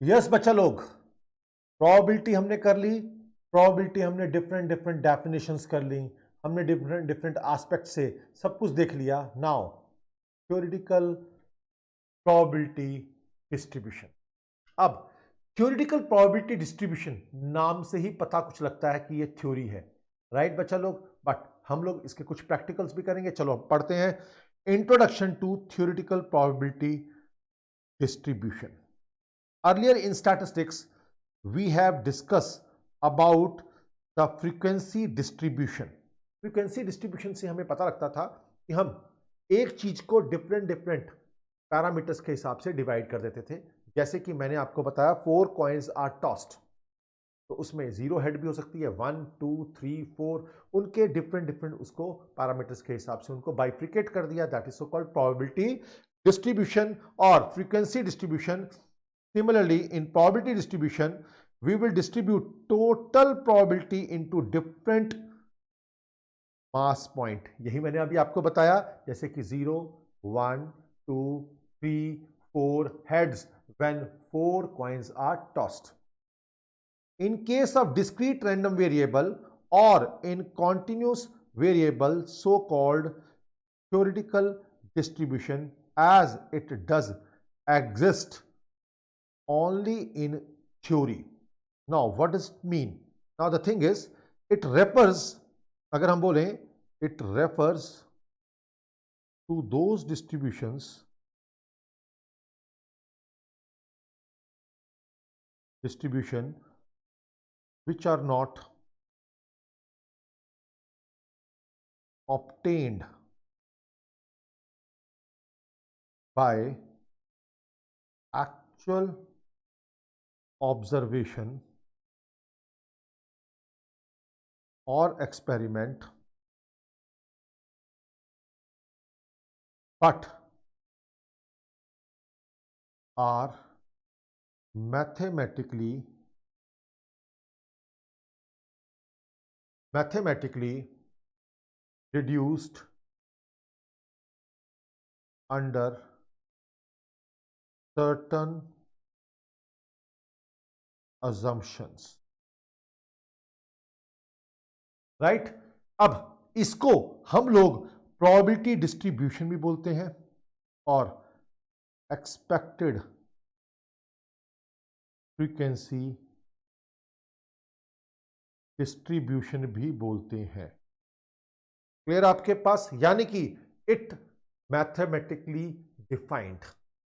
Yes बच्चा लोग, probability हमने कर ली। प्रोबेबिलिटी हमने डिफरेंट डिफरेंट डेफिनेशंस कर ली, हमने डिफरेंट डिफरेंट एस्पेक्ट से सब कुछ देख लिया। Now theoretical probability distribution. अब थ्योरेटिकल प्रोबेबिलिटी डिस्ट्रीब्यूशन नाम से ही पता कुछ लगता है कि ये थ्योरी है, राइट बच्चा लोग, बट हम लोग इसके कुछ प्रैक्टिकल्स भी करेंगे। चलो अब पढ़ते हैं introduction to theoretical probability distribution. Earlier in statistics, we have discussed about the frequency distribution. Frequency distribution से हमें पता लगता था कि हम एक चीज को डिफरेंट डिफरेंट पैरामीटर्स के हिसाब से डिवाइड कर देते थे। जैसे कि मैंने आपको बताया 4 कॉइन्स आर टॉस्ड, तो उसमें 0 हेड भी हो सकती है, 1 2 3 4, उनके डिफरेंट डिफरेंट उसको पैरामीटर्स के हिसाब से उनको बाइफ्रिकेट कर दिया। That is so called probability distribution और frequency distribution. Similarly, in probability distribution, we will distribute total probability into different mass point. यही मैंने अभी आपको बताया, जैसे कि 0 1 2 3 4 heads when 4 coins are tossed. In case of discrete random variable or in continuous variable, so called theoretical distribution, as it does exist only in theory. Now what does it mean? Now the thing is, it refers, अगर हम बोलें, it refers to those distribution which are not obtained by actual observation or experiment, but are mathematically reduced under certain assumptions. Right अब इसको हम लोग probability distribution भी बोलते हैं और एक्सपेक्टेड फ्रीक्वेंसी डिस्ट्रीब्यूशन भी बोलते हैं। क्लियर आपके पास? यानी कि it mathematically defined,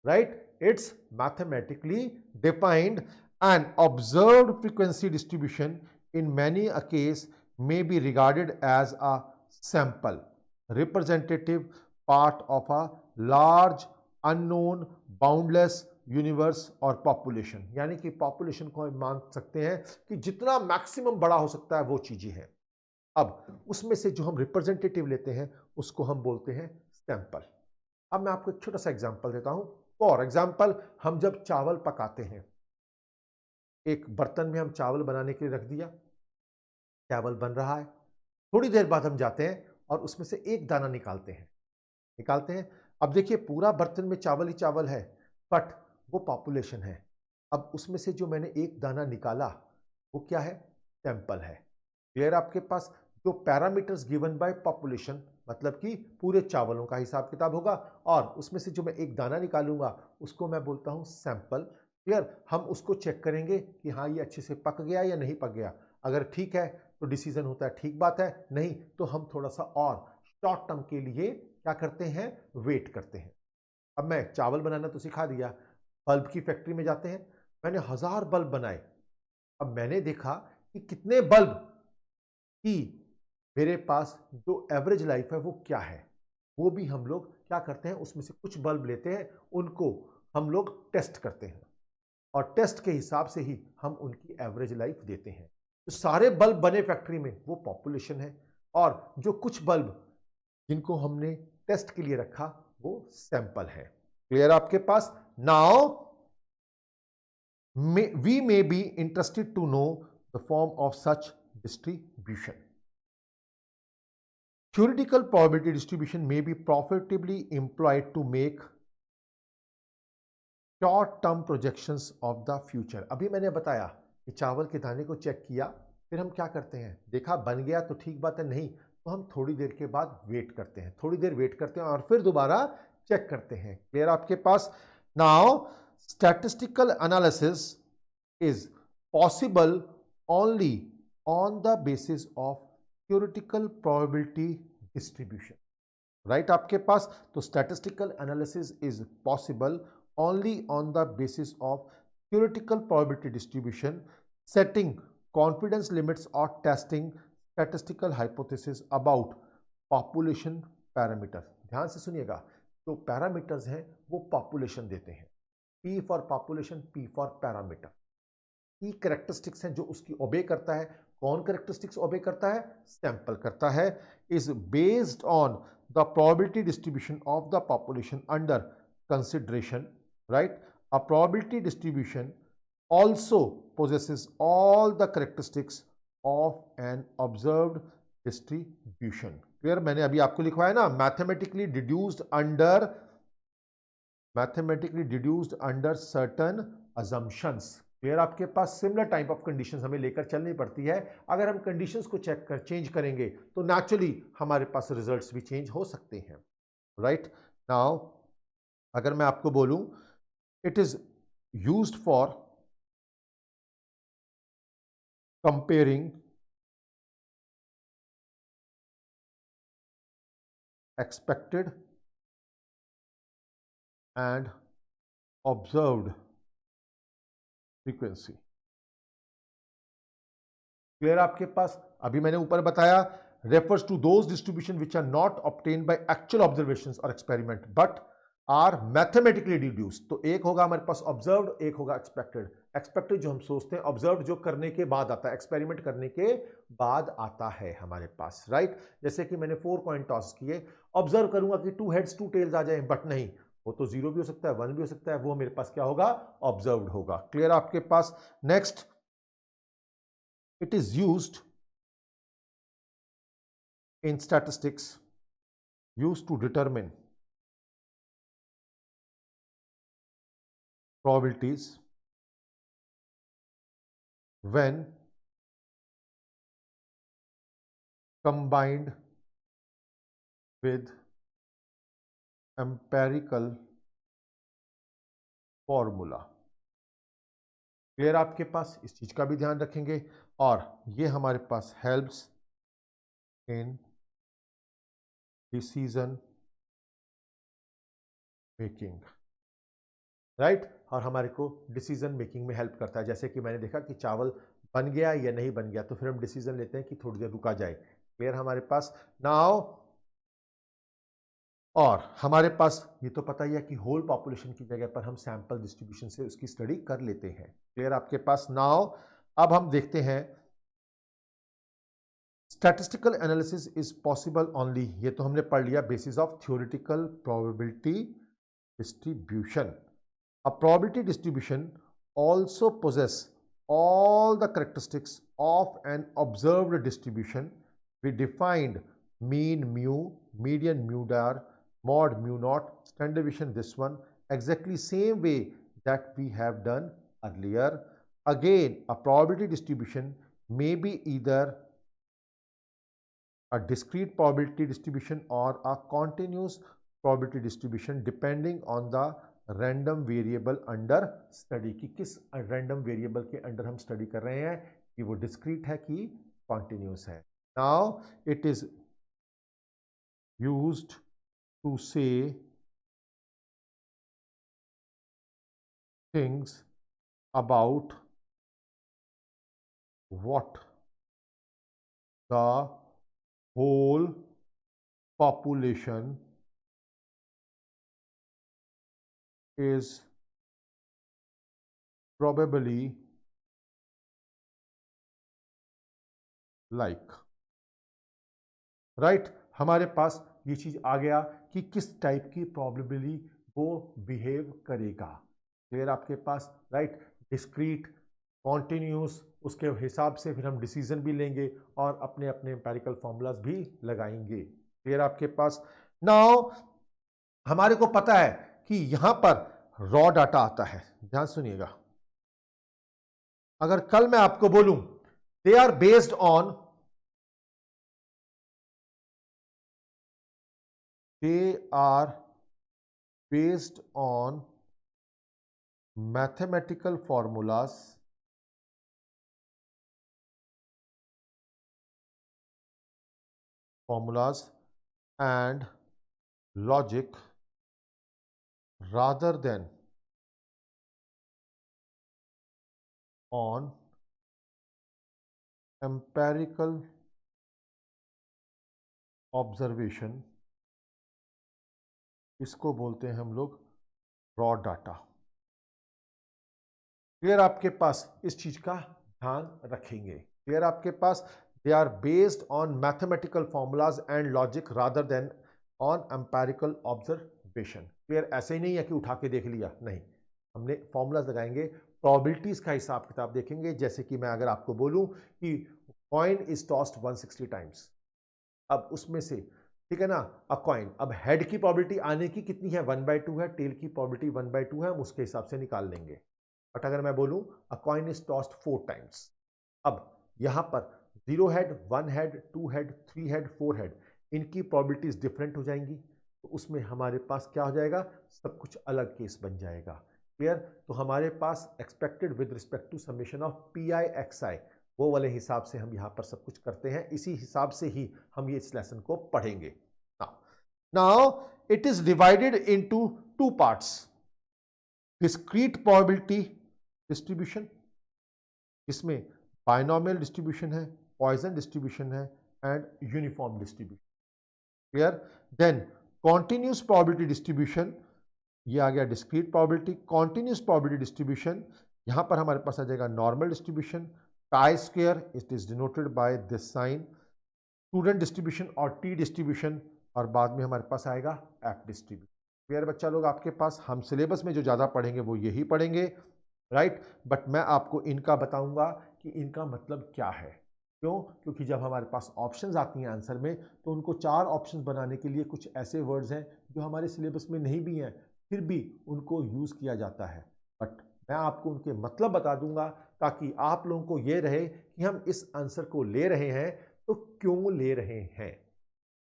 right? It's mathematically defined and observed frequency distribution in many a case may be regarded as a sample representative part of a large unknown boundless universe और population. यानी कि population को हम मान सकते हैं कि जितना मैक्सिमम बड़ा हो सकता है वो चीजें हैं। अब उसमें से जो हम रिप्रेजेंटेटिव लेते हैं उसको हम बोलते हैं सैंपल। अब मैं आपको एक छोटा सा एग्जांपल देता हूं। फॉर एग्जांपल, हम जब चावल पकाते हैं, एक बर्तन में हम चावल बनाने के लिए रख दिया, चावल बन रहा है, थोड़ी देर बाद हम जाते हैं और उसमें से एक दाना निकालते हैं। अब देखिए पूरा बर्तन में चावल ही चावल है, बट वो पॉपुलेशन है। अब उसमें से जो मैंने एक दाना निकाला वो क्या है? सैंपल है। क्लियर आपके पास? जो पैरामीटर्स गिवन बाय पॉपुलेशन, मतलब कि पूरे चावलों का हिसाब किताब होगा, और उसमें से जो मैं एक दाना निकालूंगा उसको मैं बोलता हूं सैंपल। क्लियर? हम उसको चेक करेंगे कि हाँ ये अच्छे से पक गया या नहीं पक गया। अगर ठीक है तो डिसीजन होता है ठीक बात है, नहीं तो हम थोड़ा सा और शॉर्ट टर्म के लिए क्या करते हैं? वेट करते हैं। अब मैं चावल बनाना तो सिखा दिया, बल्ब की फैक्ट्री में जाते हैं, मैंने 1000 बल्ब बनाए। अब मैंने देखा कि कितने बल्ब की मेरे पास जो एवरेज लाइफ है वो क्या है, वो भी हम लोग क्या करते हैं, उसमें से कुछ बल्ब लेते हैं, उनको हम लोग टेस्ट करते हैं और टेस्ट के हिसाब से ही हम उनकी एवरेज लाइफ देते हैं। तो सारे बल्ब बने फैक्ट्री में वो पॉपुलेशन है, और जो कुछ बल्ब जिनको हमने टेस्ट के लिए रखा वो सैंपल है। क्लियर आपके पास? Now we may be interested to know the form of such distribution. Theoretical probability distribution may be profitably employed to make short term projections of the future. अभी मैंने बताया कि चावल के दाने को चेक किया, फिर हम क्या करते हैं, देखा बन गया तो ठीक बात है, नहीं तो हम थोड़ी देर के बाद वेट करते हैं, थोड़ी देर वेट करते हैं और फिर दोबारा चेक करते हैं। क्लियर आपके पास? Now statistical analysis is possible only on the basis of theoretical probability distribution. Right आपके पास? तो statistical analysis is possible only on the basis of theoretical probability distribution, setting confidence limits or testing statistical hypothesis about population parameters। ध्यान से सुनिएगा, जो parameters हैं वो population देते हैं, P for population, P for parameter. की कैरेक्टरिस्टिक्स हैं जो उसकी ओबे करता है। कौन कैरेक्टरिस्टिक्स ओबे करता है? सैंपल करता है। Is based on the probability distribution of the population under consideration. Right? A probability distribution also possesses all the characteristics of an observed distribution. Clear? मैंने अभी आपको लिखवाया ना, mathematically deduced under certain assumptions. Clear आपके पास? Similar type of conditions हमें लेकर चलनी पड़ती है। अगर हम कंडीशंस को चेंज करेंगे तो नेचुरली हमारे पास रिजल्ट्स भी चेंज हो सकते हैं। राइट नाउ अगर मैं आपको बोलूं, it is used for comparing expected and observed frequency। Clear आपके पास? अभी मैंने ऊपर बताया refers to those distribution which are not obtained by actual observations or experiment but are mathematically deduce. तो एक होगा हमारे पास ऑब्जर्व्ड, एक होगा एक्सपेक्टेड। एक्सपेक्टेड जो हम सोचते हैं, ऑब्जर्व्ड जो करने के बाद आता है, एक्सपेरिमेंट करने के बाद आता है हमारे पास। राइट? जैसे कि मैंने 4 कॉइन टॉस किए, ऑब्जर्व करूंगा कि 2 हेड्स 2 टेल्स आ जाए, बट नहीं, वो तो 0 भी हो सकता है, 1 भी हो सकता है, वो मेरे पास क्या होगा? ऑब्जर्व्ड होगा। क्लियर आपके पास? Next, it is used in statistics used to determine probabilities when combined with empirical formula। Clear आपके पास? इस चीज का भी ध्यान रखेंगे और ये हमारे पास helps in decision making. Right? और हमारे को डिसीजन मेकिंग में हेल्प करता है। जैसे कि मैंने देखा कि चावल बन गया या नहीं बन गया, तो फिर हम डिसीजन लेते हैं कि थोड़ी देर रुका जाए। क्लियर हमारे पास? नाउ और हमारे पास ये तो पता ही है कि होल पॉपुलेशन की जगह पर हम सैंपल डिस्ट्रीब्यूशन से उसकी स्टडी कर लेते हैं। क्लियर आपके पास? नाउ अब हम देखते हैं statistical analysis is possible only, ये तो हमने पढ़ लिया, basis of theoretical probability distribution. A probability distribution also possess all the characteristics of an observed distribution. We defined mean mu, median mu dar, mod mu naught, standard deviation this one, exactly same way that we have done earlier. Again, a probability distribution may be either a discrete probability distribution or a continuous probability distribution depending on the random variable under study, की किस random variable के under हम study कर रहे हैं, कि वो discrete है कि कॉन्टिन्यूस है। Now it is used to say things about what the whole population is probably like। Right? हमारे पास ये चीज आ गया कि किस टाइप की प्रॉबेबली वो बिहेव करेगा। क्लियर आपके पास? राइट? डिस्क्रीट, कॉन्टिन्यूस, उसके हिसाब से फिर हम डिसीजन भी लेंगे और अपने अपने एम्पेरिकल फॉर्मूलाज भी लगाएंगे। क्लियर आपके पास? नाउ हमारे को पता है कि यहां पर रॉ डाटा आता है, ध्यान सुनिएगा। अगर कल मैं आपको बोलूं they are based on mathematical formulas and logic rather than on empirical observation, इसको बोलते हैं हम लोग रॉ डाटा। क्लियर? आपके पास इस चीज का ध्यान रखेंगे। क्लियर? आपके पास they are based on mathematical formulas and logic rather than on empirical observation. Clear? ऐसे ही नहीं है कि उठा के देख लिया, नहीं, हमने फॉर्मूलाज लगाएंगे, प्रोबेबिलिटीज का हिसाब किताब देखेंगे। जैसे कि मैं अगर आपको बोलूं कि कॉइन इज टॉस्ड 160 टाइम्स, अब उसमें से, ठीक है ना, अ कॉइन, अब हेड की प्रोबेबिलिटी आने की कितनी है, 1/2 है, टेल की प्रोबेबिलिटी 1/2 है, हम उसके हिसाब से निकाल लेंगे। बट अगर मैं बोलूं अ कॉइन इज टॉस्ड 4 टाइम्स, अब यहां पर 0 head, 1 head, 2 head, 3 head, 4 head, इनकी प्रोबेबिलिटीज डिफरेंट हो जाएंगी, तो उसमें हमारे पास क्या हो जाएगा, सब कुछ अलग केस बन जाएगा। क्लियर? तो हमारे पास expected with respect to summation of p i x i, वो वाले हिसाब से हम यहां पर सब कुछ करते हैं। इसी हिसाब से ही हम ये इस लेसन को पढ़ेंगे। Now it is divided into 2 parts, discrete probability distribution, इसमें बाइनोमियल डिस्ट्रीब्यूशन है, पॉइजन डिस्ट्रीब्यूशन है and uniform distribution. Clear? Then continuous probability distribution, ये आ गया discrete probability. Continuous probability distribution, यहां पर हमारे पास आ जाएगा normal distribution, chi square, it is denoted by this sign, student distribution और टी डिस्ट्रीब्यूशन, और बाद में हमारे पास आएगा एफ डिस्ट्रीब्यूशन। क्लियर बच्चा लोग? आपके पास हम सिलेबस में जो ज़्यादा पढ़ेंगे वो यही पढ़ेंगे, राइट? बट मैं आपको इनका बताऊंगा कि इनका मतलब क्या है। क्यों? क्योंकि जब हमारे पास ऑप्शंस आती हैं आंसर में, तो उनको 4 ऑप्शंस बनाने के लिए कुछ ऐसे वर्ड्स हैं जो हमारे सिलेबस में नहीं भी हैं, फिर भी उनको यूज़ किया जाता है। बट मैं आपको उनके मतलब बता दूंगा ताकि आप लोगों को ये रहे कि हम इस आंसर को ले रहे हैं तो क्यों ले रहे हैं।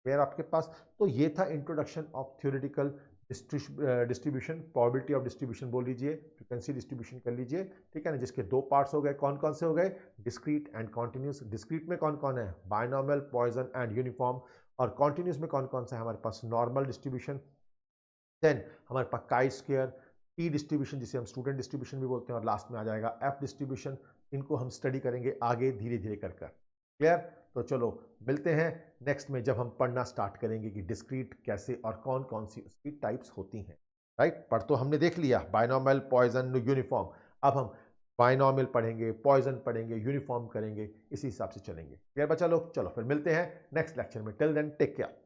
क्लियर आपके पास? तो ये था introduction of theoretical distribution, probability of distribution बोल लीजिए, फ्रीक्वेंसी डिस्ट्रीब्यूशन कर लीजिए, ठीक है ना, जिसके 2 पार्ट्स हो गए। कौन कौन से हो गए? Discrete and continuous. डिस्क्रीट में कौन कौन है? Binomial, Poisson and uniform. और कॉन्टिन्यूस में कौन कौन सा है हमारे पास? नॉर्मल डिस्ट्रीब्यूशन, देन हमारे पास काई स्क्वायर, टी डिस्ट्रीब्यूशन जिसे हम स्टूडेंट डिस्ट्रीब्यूशन भी बोलते हैं, और लास्ट में आ जाएगा एफ डिस्ट्रीब्यूशन। इनको हम स्टडी करेंगे आगे धीरे धीरे कर। क्लियर? तो चलो मिलते हैं नेक्स्ट में, जब हम पढ़ना स्टार्ट करेंगे कि डिस्क्रीट कैसे और कौन कौन सी उसकी टाइप्स होती हैं। राइट? पढ़ तो हमने देख लिया बायनॉमियल, पॉइजन, यूनिफॉर्म। अब हम बायनॉमियल पढ़ेंगे, पॉइजन पढ़ेंगे, यूनिफॉर्म करेंगे, इसी हिसाब से चलेंगे। क्लियर बच्चा लोग? चलो फिर मिलते हैं नेक्स्ट लेक्चर में। Till then take care.